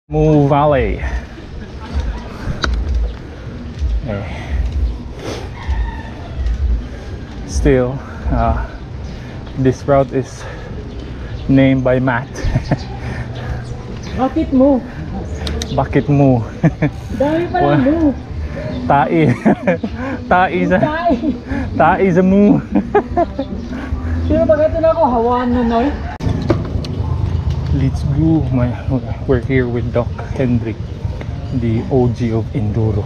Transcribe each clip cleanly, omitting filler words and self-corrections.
Moo Valley. Okay. Still, this route is named by Matt. Bakit mo? Bakit mo? Dami pa lang mo. Tai. Tai sa moo. Pero pag ito na ako, hawaan na noy. Let's go. We're here with Doc Hendrik, the OG of Enduro.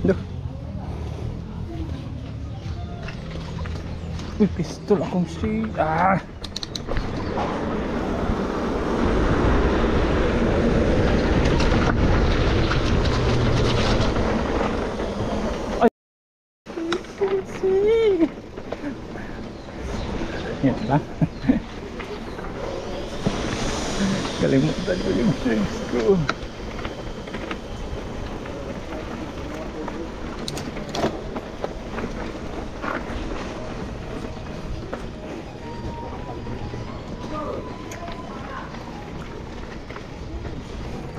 Look. Uy, pistol akong shit. Ah! Yan lang. Kalimutan ko yung shades ko.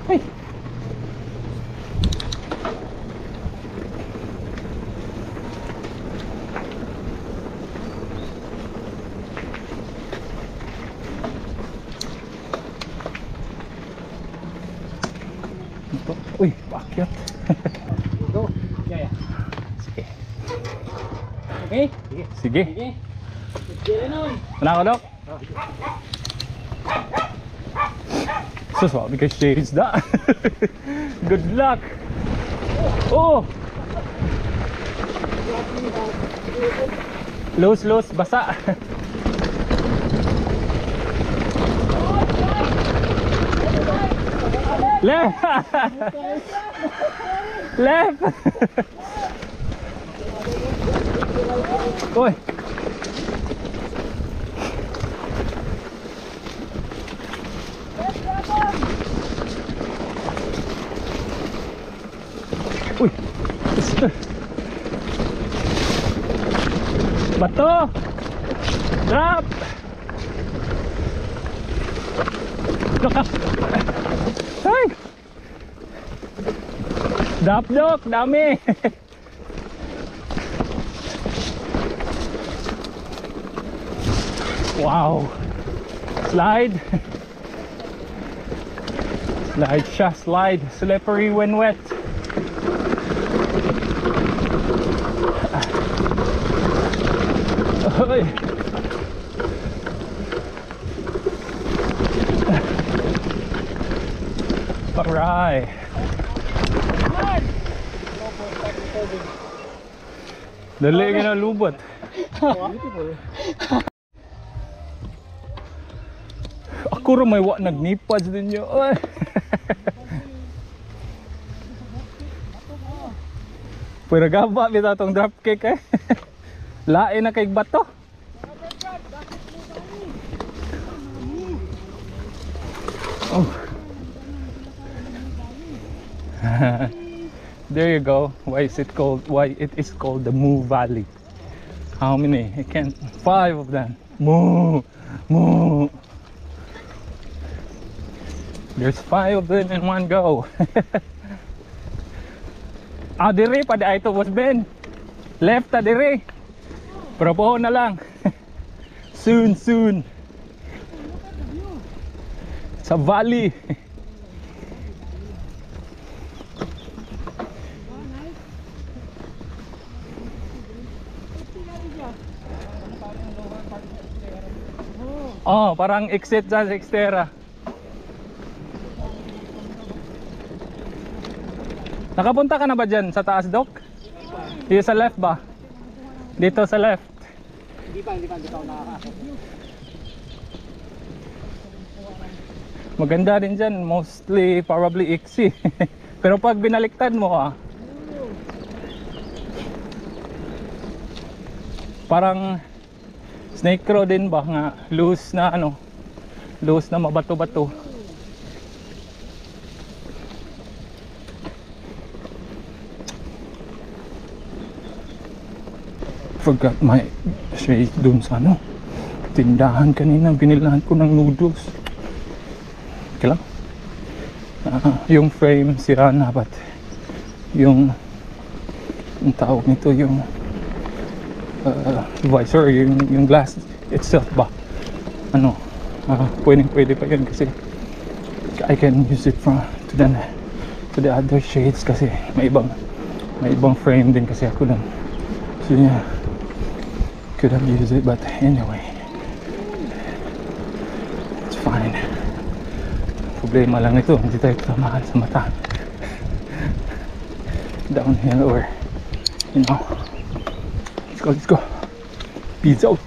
Hey! Uy, paakyat. Go. Yeah. Sige. Okay? Sige. Sige. Sige na nun. Wala ko, Doc? So, sabi ka shades da. Good luck. Oh! Loose, basa. Left! Left! Uy! Uy! Bato! Drop! Ay! Drop, Doc! Dami! Wow! Slide! Slide siya, slide! Slippery when wet! Oy! Alright! Dali ka na lubot. Ako rin may nagnipads ninyo. Pero gaba bitaw tong dropkick eh. Lain na kay bato. Oh. There you go. Why is it called the Moo Valley? How many? I can't. 5 of them. Moo. There's 5 of them in one go. Ah, dire pa di ito was Ben. Left ta dire. Pero po na lang. Soon. Sa valley. Oh, parang exit sa Xterra. Nakapunta ka na ba dyan sa taas, Doc? Dito sa left ba? Dito sa left. Hindi pa ako nakakakot. Maganda rin dyan, mostly probably iksi. Pero pag binaliktad mo parang snake road din ba nga, loose na mabato-bato. forgot my shade dun sa ano, tindahan kanina. Binilahan ko ng noodles. Okay lang. Yung frame sira na, but yung tawag nito, yung visor, yung glass itself ba, ano, pwede pa yun kasi I can use it to the other shades kasi may ibang frame din kasi ako dun. So yeah, could have used it, but anyway, it's fine. Problema lang ito, hindi tayo tamahan sa mata. Downhill or, you know, let's go. Peace out.